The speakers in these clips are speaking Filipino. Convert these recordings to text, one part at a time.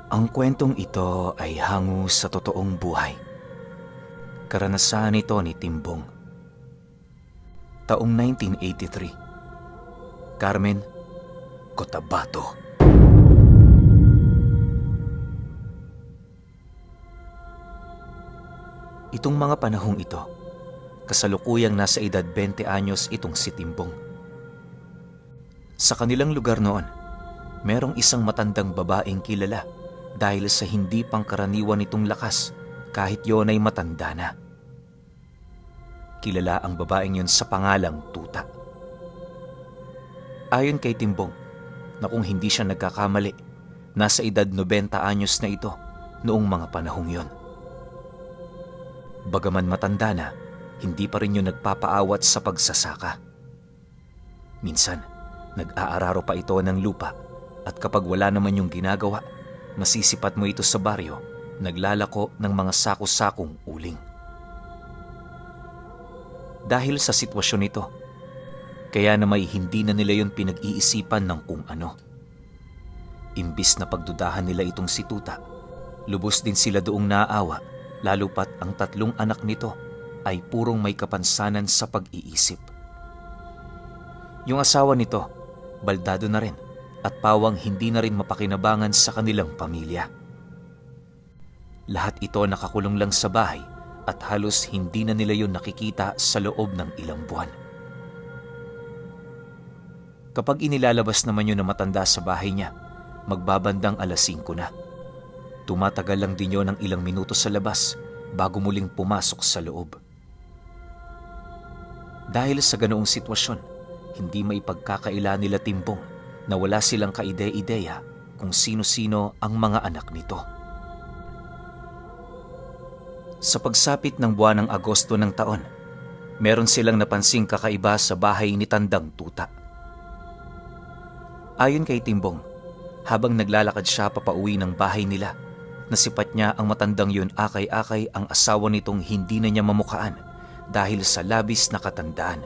Ang kwentong ito ay hango sa totoong buhay. Karanasan ito ni Timbong. Taong 1983. Carmen, Cotabato. Itong mga panahong ito, kasalukuyang nasa edad 20 anyos itong si Timbong. Sa kanilang lugar noon, merong isang matandang babaeng kilala dahil sa hindi pangkaraniwan nitong lakas kahit yon ay matanda na. Kilala ang babaeng yon sa pangalang Tuta. Ayon kay Timbong, na kung hindi siya nagkakamali, nasa edad 90 anyos na ito noong mga panahong yon. Bagaman matanda na, hindi pa rin yun nagpapaawat sa pagsasaka. Minsan, nag-aararo pa ito ng lupa at kapag wala naman yung ginagawa, masisipat mo ito sa baryo, naglalako ng mga sako-sakong uling. Dahil sa sitwasyon nito, kaya na may hindi na nila yun pinag-iisipan ng kung ano. Imbis na pagdudahan nila itong si Tuta, lubos din sila doong naawa, lalo pat ang 3 anak nito ay purong may kapansanan sa pag-iisip. Yung asawa nito, baldado na rin at pawang hindi na rin mapakinabangan sa kanilang pamilya. Lahat ito nakakulong lang sa bahay at halos hindi na nila yun nakikita sa loob ng ilang buwan. Kapag inilalabas naman yun na matanda sa bahay niya, magbabandang 5:00 na. Tumatagal lang din yun ng ilang minuto sa labas bago muling pumasok sa loob. Dahil sa ganoong sitwasyon, hindi maipagkakaila nila Timbong na wala silang kaide-ideya kung sino-sino ang mga anak nito. Sa pagsapit ng buwan ng Agosto ng taon, meron silang napansing kakaiba sa bahay ni Tandang Tuta. Ayon kay Timbong, habang naglalakad siya papauwi ng bahay nila, nasipat niya ang matandang yun akay-akay ang asawa nitong hindi na niya mamukhaan dahil sa labis na katandaan.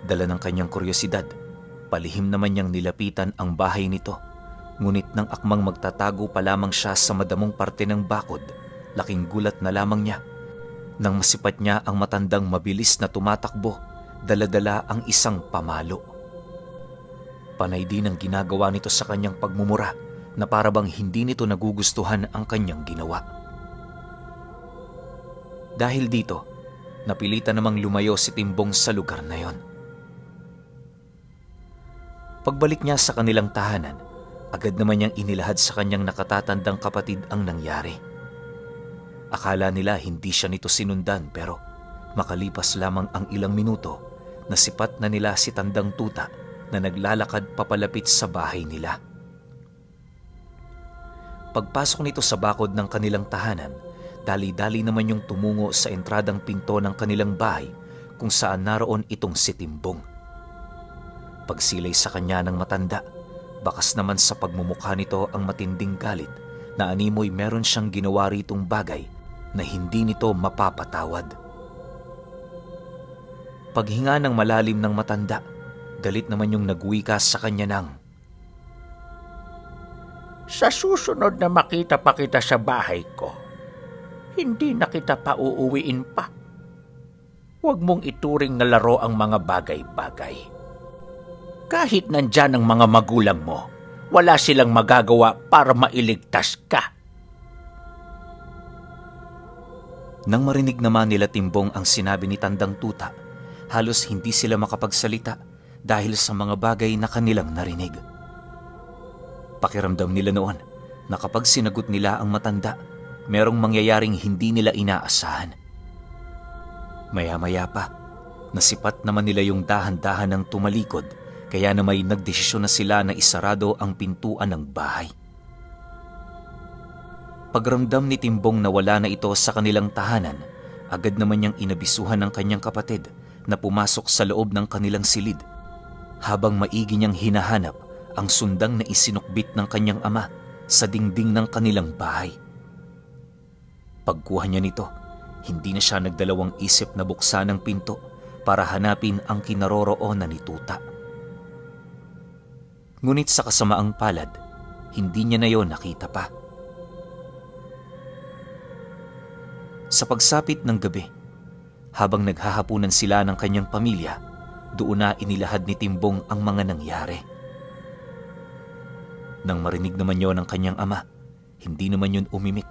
Dala ng kanyang kuryosidad, palihim naman niyang nilapitan ang bahay nito, ngunit nang akmang magtatago pa lamang siya sa madamong parte ng bakod, laking gulat na lamang niya nang masipat niya ang matandang mabilis na tumatakbo, dala-dala ang isang pamalo. Panay din ang ginagawa nito sa kanyang pagmumura na parabang hindi nito nagugustuhan ang kanyang ginawa. Dahil dito, napilitan namang lumayo si Timbong sa lugar na yon. Pagbalik niya sa kanilang tahanan, agad naman niyang inilahad sa kanyang nakatatandang kapatid ang nangyari. Akala nila hindi siya nito sinundan pero makalipas lamang ang ilang minuto, nasipat na nila si Tandang Tuta na naglalakad papalapit sa bahay nila. Pagpasok nito sa bakod ng kanilang tahanan, dali-dali naman yung tumungo sa entradang pinto ng kanilang bahay kung saan naroon itong si Timbong. Pagsilay sa kanya ng matanda, bakas naman sa pagmumukha nito ang matinding galit na animoy meron siyang ginawa ritong bagay na hindi nito mapapatawad. Paghinga ng malalim ng matanda, galit naman yung nagwika sa kanya ng, "Sa susunod na makita pa kita sa bahay ko, hindi na kita pa uuwiin pa. Huwag mong ituring na laro ang mga bagay-bagay. Kahit nandyan ang mga magulang mo, wala silang magagawa para mailigtas ka." Nang marinig naman nila Timbong ang sinabi ni Tandang Tuta, halos hindi sila makapagsalita dahil sa mga bagay na kanilang narinig. Pakiramdam nila noon na kapag sinagot nila ang matanda, merong mangyayaring hindi nila inaasahan. Maya-maya pa, nasipat naman nila yung dahan-dahan ng tumalikod, kaya na may nagdesisyon na sila na isarado ang pintuan ng bahay. Pagramdam ni Timbong na wala na ito sa kanilang tahanan, agad naman niyang inabisuhan ng kanyang kapatid na pumasok sa loob ng kanilang silid, habang maigi niyang hinahanap ang sundang na isinukbit ng kanyang ama sa dingding ng kanilang bahay. Pagkuha niya nito, hindi na siya nagdalawang isip na buksan ang pinto para hanapin ang kinaroroonan ni Tuta. Ngunit sa kasamaang palad, hindi niya na yon nakita pa. Sa pagsapit ng gabi, habang naghahapunan sila ng kanyang pamilya, doon na inilahad ni Timbong ang mga nangyari. Nang marinig naman yon ng kanyang ama, hindi naman yun umimik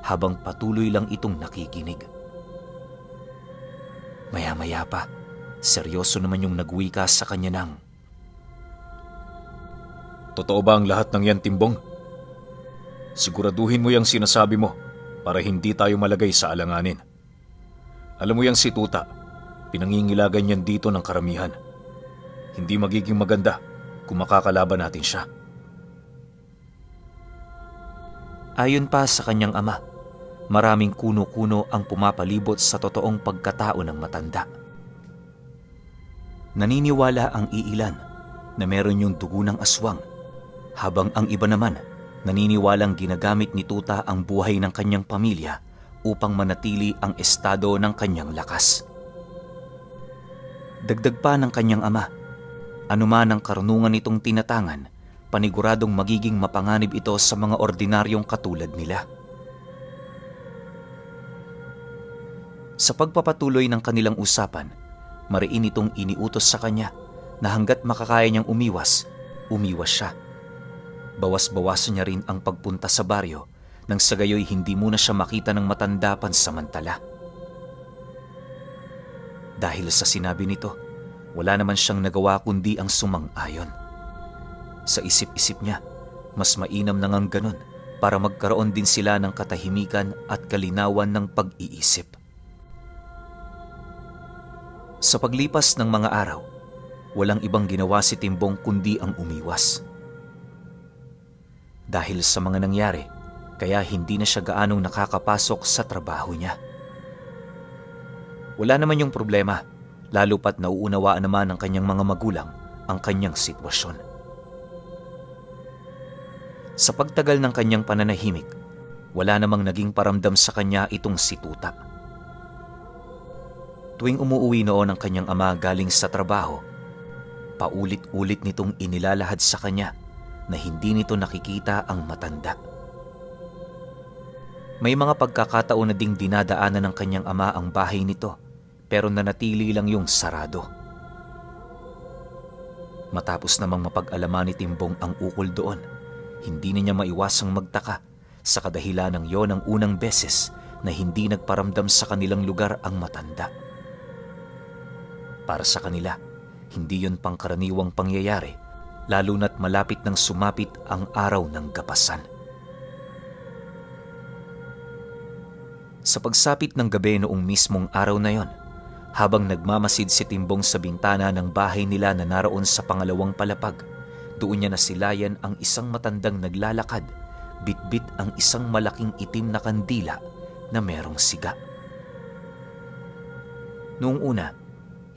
habang patuloy lang itong nakikinig. Maya-maya pa, seryoso naman yung nagwika sa kanya ng, "Totoo ba ang lahat ng yan, Timbong? Siguraduhin mo yung sinasabi mo para hindi tayo malagay sa alanganin. Alam mo yang si Tuta, pinangingilagan yan dito ng karamihan. Hindi magiging maganda kung makakalaban natin siya." Ayon pa sa kanyang ama, maraming kuno-kuno ang pumapalibot sa totoong pagkatao ng matanda. Naniniwala ang iilan na meron yung dugo ng aswang, habang ang iba naman naniniwalang ginagamit ni Tuta ang buhay ng kanyang pamilya upang manatili ang estado ng kanyang lakas. Dagdag pa ng kanyang ama, anuman ang karunungan nitong tinatangan, paniguradong magiging mapanganib ito sa mga ordinaryong katulad nila. Sa pagpapatuloy ng kanilang usapan, mariin itong iniutos sa kanya na hanggat makakaya niyang umiwas siya. Bawas-bawasan niya rin ang pagpunta sa baryo nang sa gayoy hindi muna siya makita ng matanda pansamantala. Dahil sa sinabi nito, wala naman siyang nagawa kundi ang sumang-ayon. Sa isip-isip niya, mas mainam na ngang ganun para magkaroon din sila ng katahimikan at kalinawan ng pag-iisip. Sa paglipas ng mga araw, walang ibang ginawa si Timbong kundi ang umiwas. Dahil sa mga nangyari, kaya hindi na siya gaanong nakakapasok sa trabaho niya. Wala naman yung problema, lalo pat nauunawaan naman ng kanyang mga magulang ang kanyang sitwasyon. Sa pagtagal ng kanyang pananahimik, wala namang naging paramdam sa kanya itong si Tuta. Tuwing umuuwi noon ang kanyang ama galing sa trabaho, paulit-ulit nitong inilalahad sa kanya na hindi nito nakikita ang matanda. May mga pagkakataon na ding dinadaanan ng kanyang ama ang bahay nito, pero nanatili lang yung sarado. Matapos namang mapag-alaman ni Timbong ang ukol doon, hindi na niya maiwasang magtaka sa kadahilan ng yon ang unang beses na hindi nagparamdam sa kanilang lugar ang matanda. Para sa kanila, hindi yon pangkaraniwang pangyayari, lalo na't malapit nang sumapit ang araw ng gapasan. Sa pagsapit ng gabi noong mismong araw na yon, habang nagmamasid si Timbong sa bintana ng bahay nila na naroon sa pangalawang palapag, doon niya nasilayan ang isang matandang naglalakad, bitbit ang isang malaking itim na kandila na merong siga. Noong una,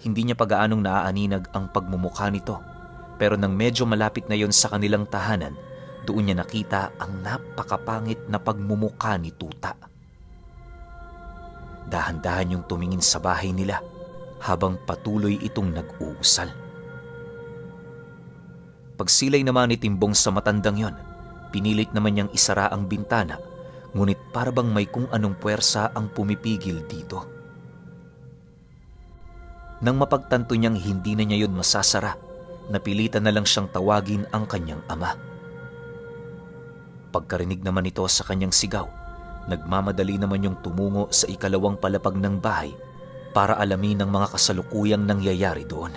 hindi niya pagaanong naaaninag ang pagmumukha nito, pero nang medyo malapit na yon sa kanilang tahanan, doon niya nakita ang napakapangit na pagmumukha ni Tuta. Dahan-dahan yung tumingin sa bahay nila habang patuloy itong nag-uusal. Pagsilay naman ni Timbong sa matandang yon, pinilit naman niyang isara ang bintana, ngunit parabang may kung anong puwersa ang pumipigil dito. Nang mapagtanto niyang hindi na niya yon masasara, napilitan na lang siyang tawagin ang kanyang ama. Pagkarinig naman ito sa kanyang sigaw, nagmamadali naman yung tumungo sa ikalawang palapag ng bahay para alamin ang mga kasalukuyang nangyayari doon.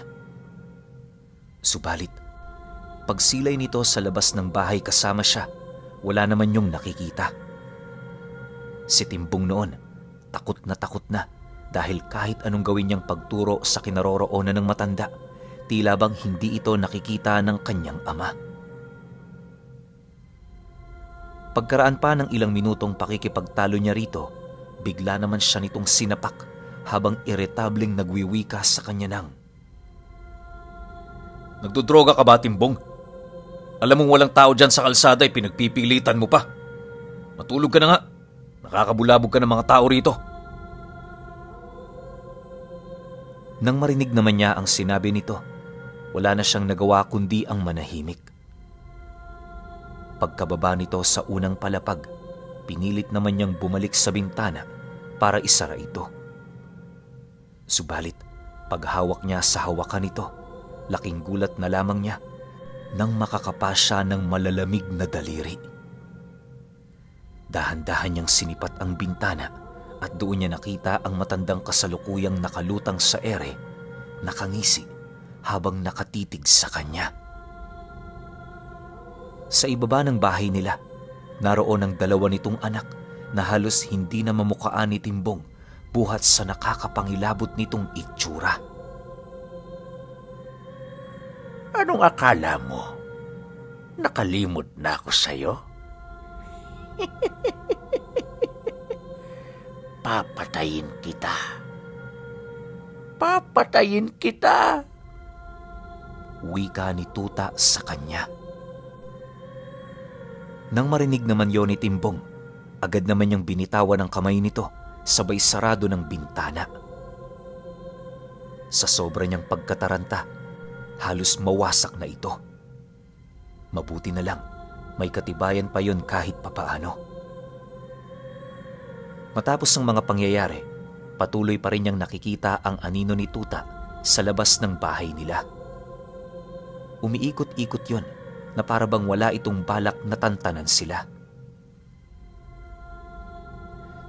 Subalit, pagsilay nito sa labas ng bahay kasama siya, wala naman yung nakikita. Si Timbong noon, takot na dahil kahit anong gawin niyang pagturo sa kinaroroonan ng matanda, tila bang hindi ito nakikita ng kanyang ama. Pagkaraan pa ng ilang minutong pakikipagtalo niya rito, bigla naman siya nitong sinapak habang iritableng nagwiwika sa kanya ng, "Nagdodroga ka ba, Timbong? Alam mong walang tao dyan sa kalsada ay pinagpipilitan mo pa. Matulog ka na nga. Nakakabulabog ka ng mga tao rito." Nang marinig naman niya ang sinabi nito, wala na siyang nagawa kundi ang manahimik. Pagkababa nito sa unang palapag, pinilit naman niyang bumalik sa bintana para isara ito. Subalit, paghawak niya sa hawakan nito, laking gulat na lamang niya nang makakapa siya ng malalamig na daliri. Dahan-dahan niyang sinipat ang bintana at doon niya nakita ang matandang kasalukuyang nakalutang sa ere, nakangisi habang nakatitig sa kanya. Sa ibaba ng bahay nila, naroon ang dalawa nitong anak na halos hindi na mamukhaan ni Timbong buhat sa nakakapangilabot nitong itsura. Anong akala mo? Nakalimot na ako sa'yo? Papatayin kita. Papatayin kita. Wika ni Tuta sa kanya. Nang marinig naman yon ni Timbong, agad naman niyang binitawan ang kamay nito, sabay sarado ng bintana. Sa sobra niyang pagkataranta, halos mawasak na ito. Mabuti na lang, may katibayan pa yon kahit papaano. Matapos ang mga pangyayari, patuloy pa rin niyang nakikita ang anino ni Tuta sa labas ng bahay nila. Umiikot-ikot yon na para bang wala itong balak na tantanan sila.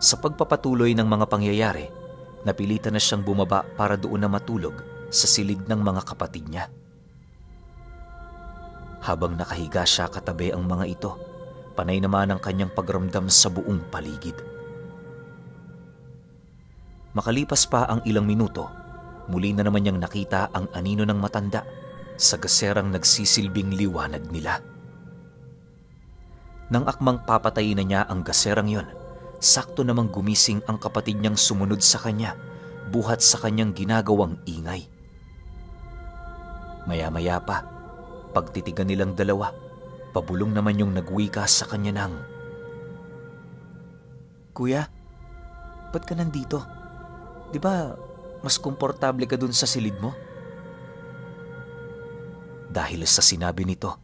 Sa pagpapatuloy ng mga pangyayari, napilitan na siyang bumaba para doon na matulog sa silid ng mga kapatid niya. Habang nakahiga siya katabi ang mga ito, panay naman ang kanyang pagramdam sa buong paligid. Makalipas pa ang ilang minuto, muli na naman niyang nakita ang anino ng matanda sa gaserang nagsisilbing liwanag nila. Nang akmang papatayin na niya ang gaserang yon, sakto namang gumising ang kapatid niyang sumunod sa kanya, buhat sa kanyang ginagawang ingay. Maya-maya pa, pagtitigan nilang dalawa, pabulong naman yung nagwika sa kanya ng, "Kuya, ba't ka nandito? Di ba mas komportable ka dun sa silid mo?" Dahil sa sinabi nito,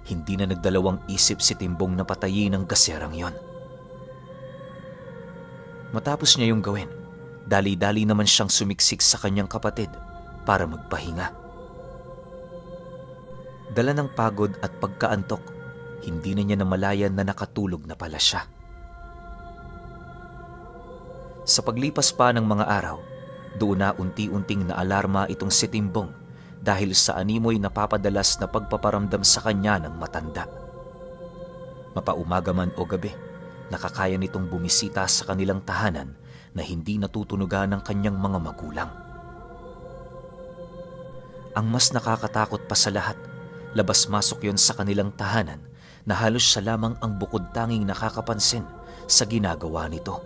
hindi na nagdalawang isip si Timbong na patayin ang gaserang yon. Matapos niya yung gawin, dali-dali naman siyang sumiksik sa kanyang kapatid para magpahinga. Dala ng pagod at pagkaantok, hindi na niya namalayan na nakatulog na pala siya. Sa paglipas pa ng mga araw, doon na unti-unting naalarma itong si Timbong dahil sa animoy napapadalas na pagpaparamdam sa kanya ng matanda. Mapaumaga man o gabi, nakakaya nitong bumisita sa kanilang tahanan na hindi natutunugan ng kanyang mga magulang. Ang mas nakakatakot pa sa lahat, labas-masok yon sa kanilang tahanan na halos siya lamang ang bukod tanging nakakapansin sa ginagawa nito.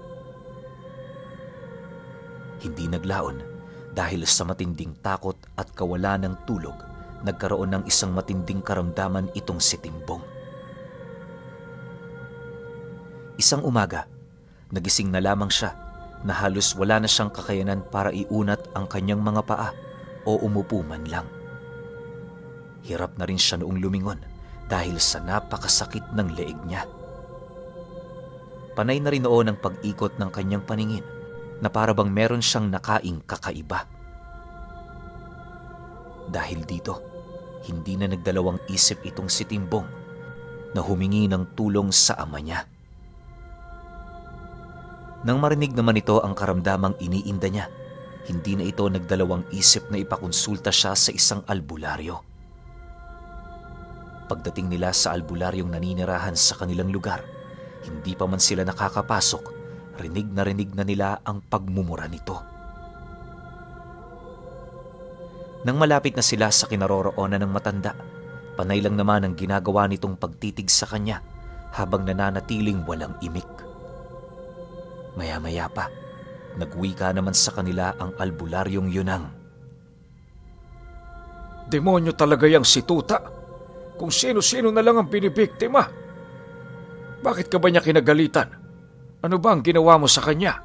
Hindi naglaon, dahil sa matinding takot at kawalan ng tulog, nagkaroon ng isang matinding karamdaman itong si Timbong. Isang umaga, nagising na lamang siya na halos wala na siyang kakayanan para iunat ang kanyang mga paa o umupo man lang. Hirap na rin siya noong lumingon dahil sa napakasakit ng leeg niya. Panay na rin noon ang pag-ikot ng kanyang paningin na para bang meron siyang nakaing kakaiba. Dahil dito, hindi na nagdalawang isip itong si Timbong na humingi ng tulong sa ama niya. Nang marinig naman ito ang karamdamang iniinda niya, hindi na ito nagdalawang isip na ipakonsulta siya sa isang albularyo. Pagdating nila sa albularyong naninirahan sa kanilang lugar, hindi pa man sila nakakapasok, rinig na nila ang pagmumura nito. Nang malapit na sila sa kinaroroonan ng matanda, panay lang naman ang ginagawa nitong pagtitig sa kanya habang nananatiling walang imik. Maya-maya pa, nagwika naman sa kanila ang albularyong yunang, "Demonyo talaga yang si Tuta. Kung sino-sino na lang ang binibiktima. Bakit ka ba niya kinagalitan? Ano ba ang ginawa mo sa kanya?"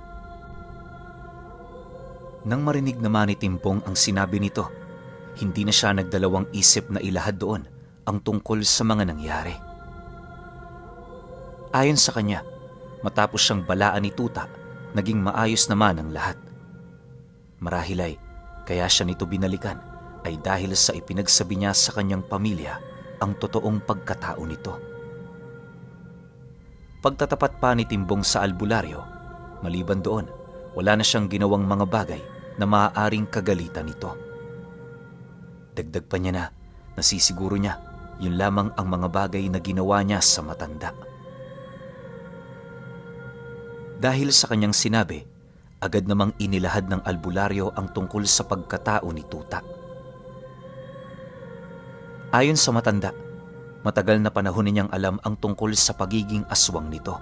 Nang marinig naman ni Timbong ang sinabi nito, hindi na siya nagdalawang isip na ilahad doon ang tungkol sa mga nangyari. Ayon sa kanya, matapos siyang balaan ni Tuta, naging maayos naman ang lahat. Marahil ay kaya siya nito binalikan ay dahil sa ipinagsabi niya sa kanyang pamilya ang totoong pagkatao nito. Pagtatapat pa ni Timbong sa albularyo, maliban doon, wala na siyang ginawang mga bagay na maaaring kagalitan nito. Dagdag pa niya na nasisiguro niya yun lamang ang mga bagay na ginawa niya sa matanda. Dahil sa kanyang sinabi, agad namang inilahad ng albularyo ang tungkol sa pagkatao ni Tuta. Ayon sa matanda, matagal na panahon niyang alam ang tungkol sa pagiging aswang nito.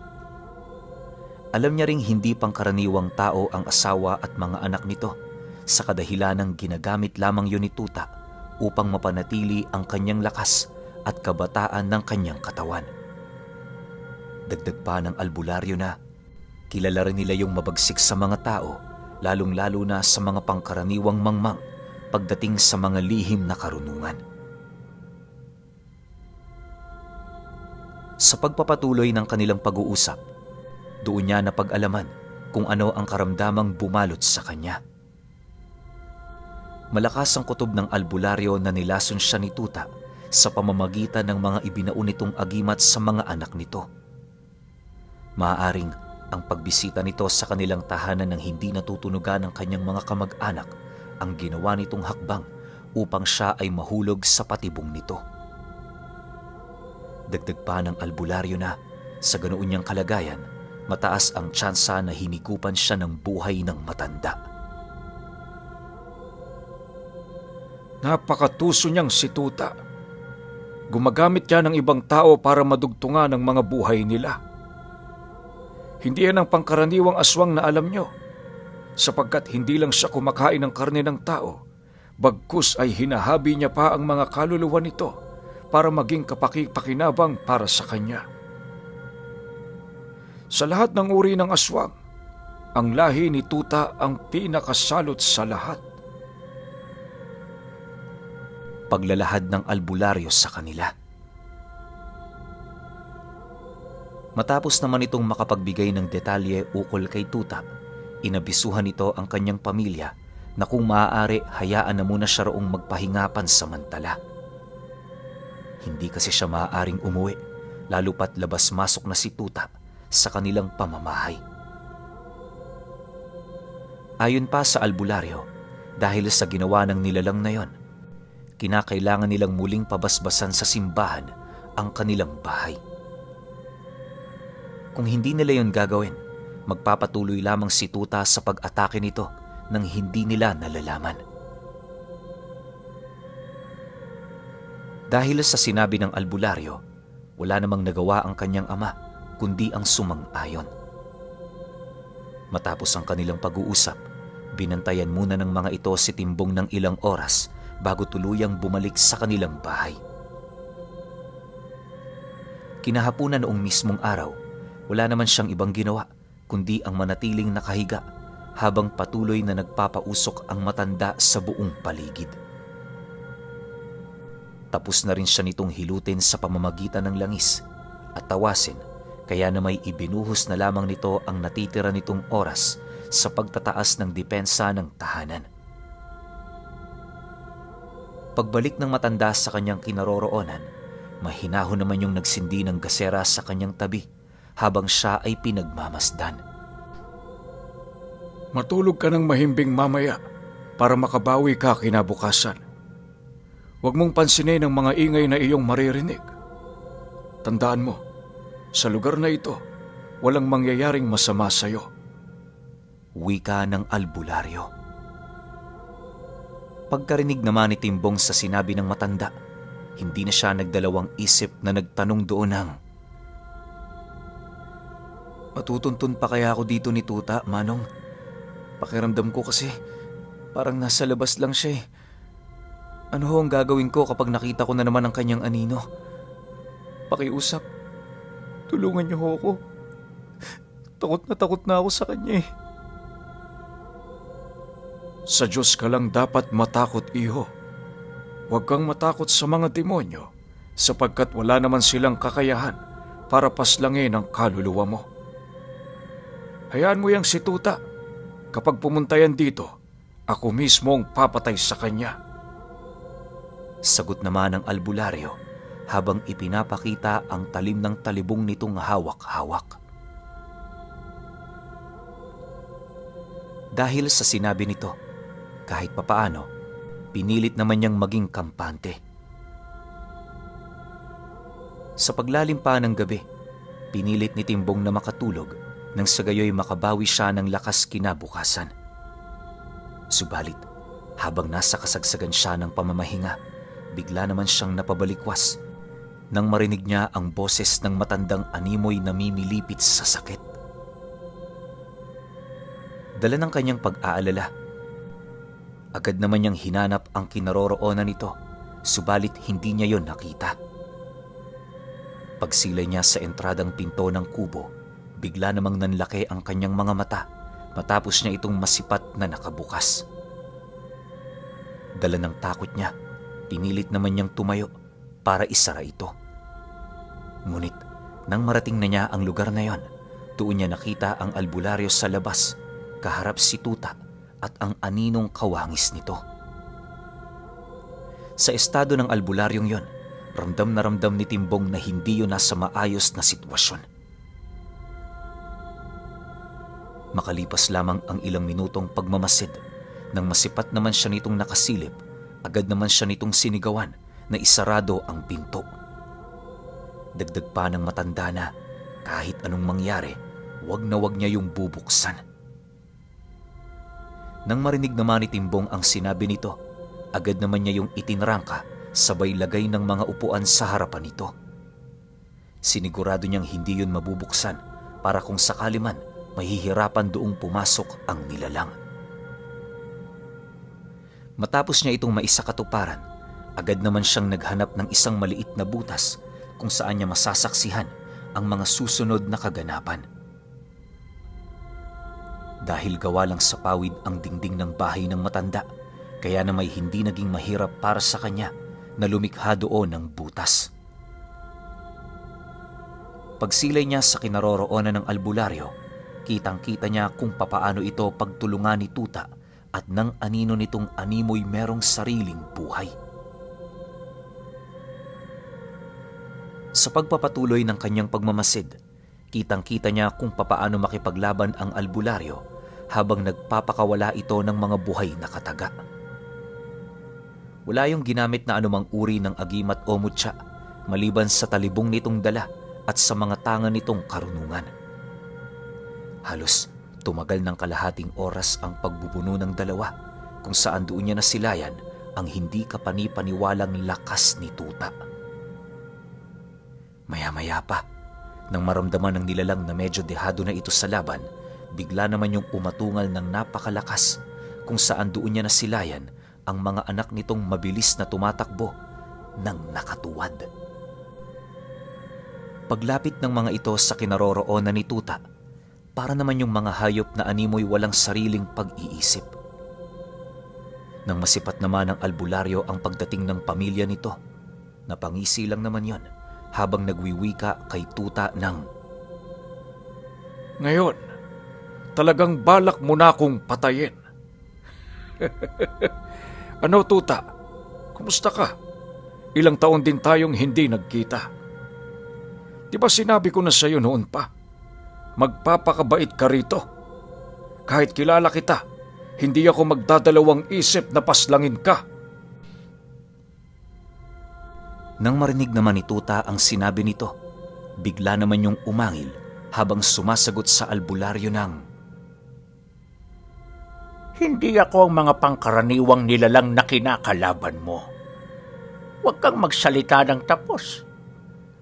Alam niya ring hindi pangkaraniwang tao ang asawa at mga anak nito sa kadahilanang ginagamit lamang yun ni Tuta upang mapanatili ang kanyang lakas at kabataan ng kanyang katawan. Dagdag pa ng albularyo na kilala rin nila yung mabagsik sa mga tao, lalong-lalo na sa mga pangkaraniwang mangmang pagdating sa mga lihim na karunungan. Sa pagpapatuloy ng kanilang pag-uusap, doon niya napag-alaman kung ano ang karamdamang bumalot sa kanya. Malakas ang kutob ng albularyo na nilason siya ni Tuta sa pamamagitan ng mga ibinaon nitong agimat sa mga anak nito. Maaaring ang pagbisita nito sa kanilang tahanan ng hindi natutunugan ng kanyang mga kamag-anak ang ginawa nitong hakbang upang siya ay mahulog sa patibong nito. Dagdag pa ng albularyo na sa ganoon niyang kalagayan, mataas ang tsansa na hinigupan siya ng buhay ng matanda. Napakatuso niyang si Tuta. Gumagamit niya ng ibang tao para madugtungan ang mga buhay nila. Hindi yan ang pangkaraniwang aswang na alam niyo, sapagkat hindi lang siya kumakain ng karne ng tao, bagkus ay hinahabi niya pa ang mga kaluluwa nito para maging kapakipakinabang para sa kanya. Sa lahat ng uri ng aswang, ang lahi ni Tuta ang pinakasalot sa lahat. Paglalahad ng albularyo sa kanila. Matapos naman itong makapagbigay ng detalye ukol kay Tuta, inabisuhan nito ang kanyang pamilya na kung maaari hayaan na muna siya roong magpahinga pansamantala. Hindi kasi siya maaaring umuwi, lalo pat labas-masok na si Tuta sa kanilang pamamahay. Ayon pa sa albularyo, dahil sa ginawa ng nilalang na yon, kinakailangan nilang muling pabasbasan sa simbahan ang kanilang bahay. Kung hindi nila yon gagawin, magpapatuloy lamang si Tuta sa pag-atake nito nang hindi nila nalalaman. Dahil sa sinabi ng albularyo, wala namang nagawa ang kanyang ama kundi ang sumang-ayon. Matapos ang kanilang pag-uusap, binantayan muna ng mga ito si Timbong ng ilang oras bago tuluyang bumalik sa kanilang bahay. Kinahapunan noong mismong araw, wala naman siyang ibang ginawa kundi ang manatiling nakahiga habang patuloy na nagpapausok ang matanda sa buong paligid. Tapos na rin siya nitong hilutin sa pamamagitan ng langis at tawasin, kaya na may ibinuhos na lamang nito ang natitira nitong oras sa pagtataas ng depensa ng tahanan. Pagbalik ng matanda sa kanyang kinaroroonan, mahinahon naman yung nagsindi ng gasera sa kanyang tabi habang siya ay pinagmamasdan. Matulog ka ng mahimbing mamaya para makabawi ka kinabukasan. Huwag mong pansinin ang mga ingay na iyong maririnig. Tandaan mo, sa lugar na ito, walang mangyayaring masama sa iyo. Wika ng albularyo. Pagkarinig naman ni Timbong sa sinabi ng matanda, hindi na siya nagdalawang isip na nagtanong doon ng, "Matutuntun pa kaya ako dito ni Tuta, Manong? Pakiramdam ko kasi parang nasa labas lang siya eh. Ano ho ang gagawin ko kapag nakita ko na naman ang kanyang anino? Pakiusap, tulungan niyo ho ako. Takot na ako sa kanya eh." Sa Diyos ka lang dapat matakot, iho. Huwag kang matakot sa mga demonyo sapagkat wala naman silang kakayahan para paslangin ang kaluluwa mo. Hayaan mo yang si Tuta. Kapag pumunta yan dito, ako mismo ang papatay sa kanya. Sagot naman ng albularyo habang ipinapakita ang talim ng talibong nitong hawak-hawak. Dahil sa sinabi nito, kahit papaano, pinilit naman niyang maging kampante. Sa paglalim pa ng gabi, pinilit ni Timbong na makatulog nang sa gayoy makabawi siya ng lakas kinabukasan. Subalit, habang nasa kasagsagan siya ng pamamahinga, bigla naman siyang napabalikwas nang marinig niya ang boses ng matandang animoy na mimilipit sa sakit. Dala ng kanyang pag-aalala, agad naman niyang hinanap ang kinaroroonan nito, subalit hindi niya yon nakita. Pagsilay niya sa entradang pinto ng kubo, bigla namang nanlaki ang kanyang mga mata matapos niya itong masipat na nakabukas. Dala ng takot niya, pinilit naman niyang tumayo para isara ito. Ngunit nang marating na niya ang lugar na yon, doon niya nakita ang albularyo sa labas, kaharap si Tuta at ang aninong kawangis nito. Sa estado ng albularyong yon, ramdam na ramdam ni Timbong na hindi yun nasa maayos na sitwasyon. Makalipas lamang ang ilang minutong pagmamasid, nang masipat naman siya nitong nakasilip, agad naman siya nitong sinigawan na isarado ang pinto. Dagdag pa ng matanda na kahit anong mangyari, wag na wag niya yung bubuksan. Nang marinig naman ni Timbong ang sinabi nito, agad naman niya yung itinrangka sabay lagay ng mga upuan sa harapan nito. Sinigurado niyang hindi yun mabubuksan para kung sakali man mahihirapan doong pumasok ang nilalang. Matapos niya itong maisakatuparan, agad naman siyang naghanap ng isang maliit na butas kung saan niya masasaksihan ang mga susunod na kaganapan. Dahil gawa lang sa pawid ang dingding ng bahay ng matanda, kaya na may hindi naging mahirap para sa kanya na lumikha doon ng butas. Pagsilay niya sa kinaroroonan ng albularyo, kitang-kita niya kung papaano ito pagtulungan ni Tuta at nang anino nitong animoy merong sariling buhay. Sa pagpapatuloy ng kanyang pagmamasid, kitang-kita niya kung papaano makipaglaban ang albularyo habang nagpapakawala ito ng mga buhay na kataga. Wala yung ginamit na anumang uri ng agimat o mutya maliban sa talibong nitong dala at sa mga tangan nitong karunungan. Halos tumagal ng kalahating oras ang pagbubuno ng dalawa kung saan doon niya nasilayan ang hindi kapani-paniwalang lakas ni Tuta. Maya-maya pa, nang maramdaman ng nilalang na medyo dehado na ito sa laban, bigla naman yung umatungal ng napakalakas kung saan doon niya nasilayan ang mga anak nitong mabilis na tumatakbo ng nakatuwad. Paglapit ng mga ito sa kinaroroonan ni Tuta, para naman yung mga hayop na animoy walang sariling pag-iisip. Nang masipat naman ng albularyo ang pagdating ng pamilya nito, napangisi lang naman yon habang nagwiwika kay Tuta ng, "Ngayon, talagang balak mo na akong patayin." "Ano, Tuta? Kumusta ka? Ilang taon din tayong hindi nagkita. Di ba sinabi ko na sa'yo noon pa? Magpapakabait ka rito. Kahit kilala kita, hindi ako magdadalawang isip na paslangin ka." Nang marinig naman ni Tuta ang sinabi nito, bigla naman yung umangil habang sumasagot sa albularyo ng, "Hindi ako ang mga pangkaraniwang nilalang na kinakalaban mo. Huwag kang magsalita ng tapos.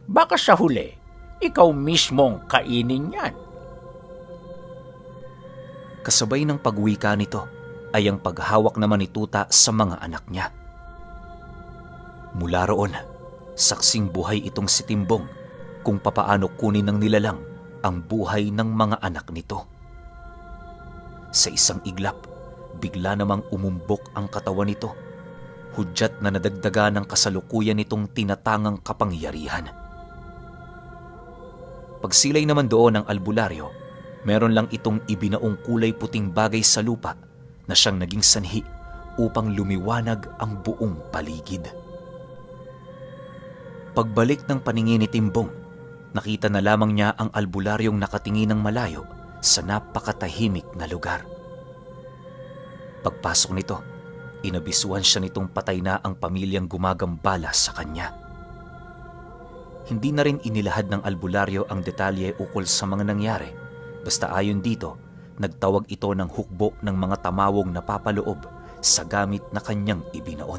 Baka sa huli, ikaw mismong kainin yan." Kasabay ng pagwika nito ay ang paghawak naman ni Tuta sa mga anak niya. Mula roon, saksing buhay itong si Timbong kung papaano kunin ng nilalang ang buhay ng mga anak nito. Sa isang iglap, bigla namang umumbok ang katawan nito, hudyat na nadagdaga ng kasalukuyan nitong tinatangang kapangyarihan. Pagsilay naman doon ng albularyo, meron lang itong ibinaong kulay puting bagay sa lupa na siyang naging sanhi upang lumiwanag ang buong paligid. Pagbalik ng paningin ni Timbong, nakita na lamang niya ang albularyong nakatingin ng malayo sa napakatahimik na lugar. Pagpasok nito, inabisuhan siya nitong patay na ang pamilyang gumagambala sa kanya. Hindi na rin inilahad ng albularyo ang detalye ukol sa mga nangyari, basta ayon dito, nagtawag ito ng hukbo ng mga tamawong napapaloob sa gamit na kanyang ibinaon.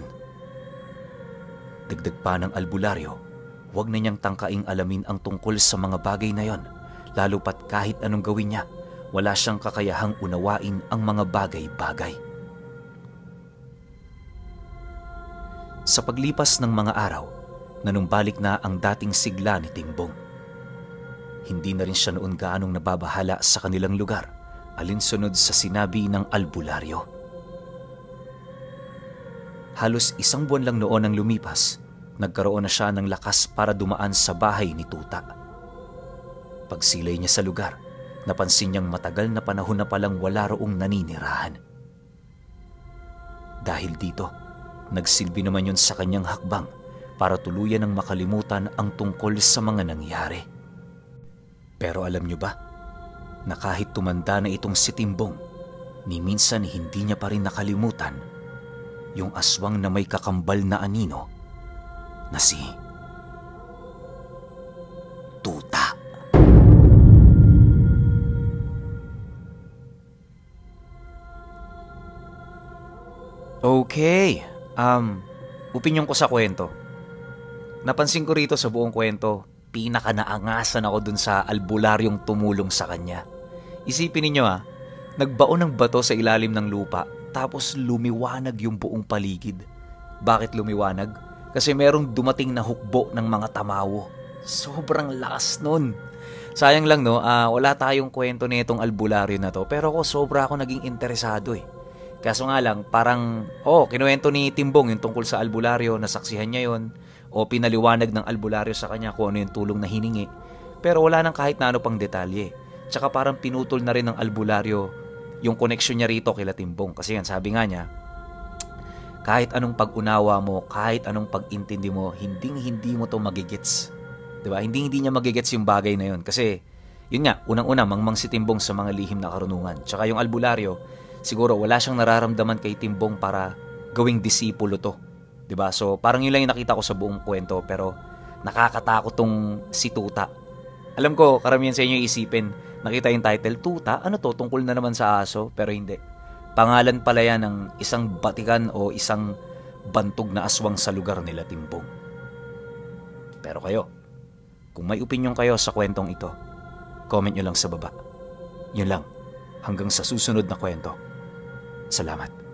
Dagdag pa ng albularyo, huwag na niyang tangkaing alamin ang tungkol sa mga bagay na yon, lalo pat kahit anong gawin niya, wala siyang kakayahang unawain ang mga bagay-bagay. Sa paglipas ng mga araw, nanumbalik na ang dating sigla ni Timbong. Hindi na rin siya noon gaanong nababahala sa kanilang lugar, alinsunod sa sinabi ng albularyo. Halos 1 buwan lang noon ang lumipas, nagkaroon na siya ng lakas para dumaan sa bahay ni Tuta. Pagsilay niya sa lugar, napansin niyang matagal na panahon na palang wala roong naninirahan. Dahil dito, nagsilbi naman yun sa kanyang hakbang para tuluyan ng makalimutan ang tungkol sa mga nangyari. Pero alam niyo ba, na kahit tumanda na itong si Timbong, ni minsan hindi niya pa rin nakalimutan yung aswang na may kakambal na anino na si Tuta. Okay, opinyon ko sa kwento. Napansin ko rito sa buong kwento, pinaka-naangasan ako dun sa albularyong tumulong sa kanya. Isipin ninyo nagbaon ng bato sa ilalim ng lupa tapos lumiwanag yung buong paligid. Bakit lumiwanag? Kasi merong dumating na hukbo ng mga tamawo. Sobrang lakas nun. Sayang lang wala tayong kwento nitong albularyo na to, pero sobra ako naging interesado Kaso nga lang, parang, kinuwento ni Timbong yung tungkol sa albularyo, nasaksihan niya yon, o pinaliwanag ng albularyo sa kanya kung ano yung tulong na hiningi. Pero wala nang kahit na ano pang detalye. Tsaka parang pinutol na rin ng albularyo yung connection niya rito kila Timbong. Kasi yan, sabi nga niya, kahit anong pag-unawa mo, kahit anong pag-intindi mo, hindi mo to magigets. Diba? Hindi niya magigets yung bagay na yun. Kasi, yun nga, unang-una, mangmang si Timbong sa mga lihim na karunungan. Tsaka yung albularyo, siguro wala siyang nararamdaman kay Timbong para gawing disipulo to. Diba? So, parang yun lang yung nakita ko sa buong kwento, pero nakakatakot tong si Tuta. Alam ko, karamihan sa inyo isipin, nakita yung title, Tuta, ano to? Tungkol na naman sa aso? Pero hindi. Pangalan pala yan ng isang batikan o isang bantog na aswang sa lugar nila Timbong. Pero kayo, kung may opinyon kayo sa kwentong ito, comment nyo lang sa baba. Yun lang. Hanggang sa susunod na kwento. Salamat.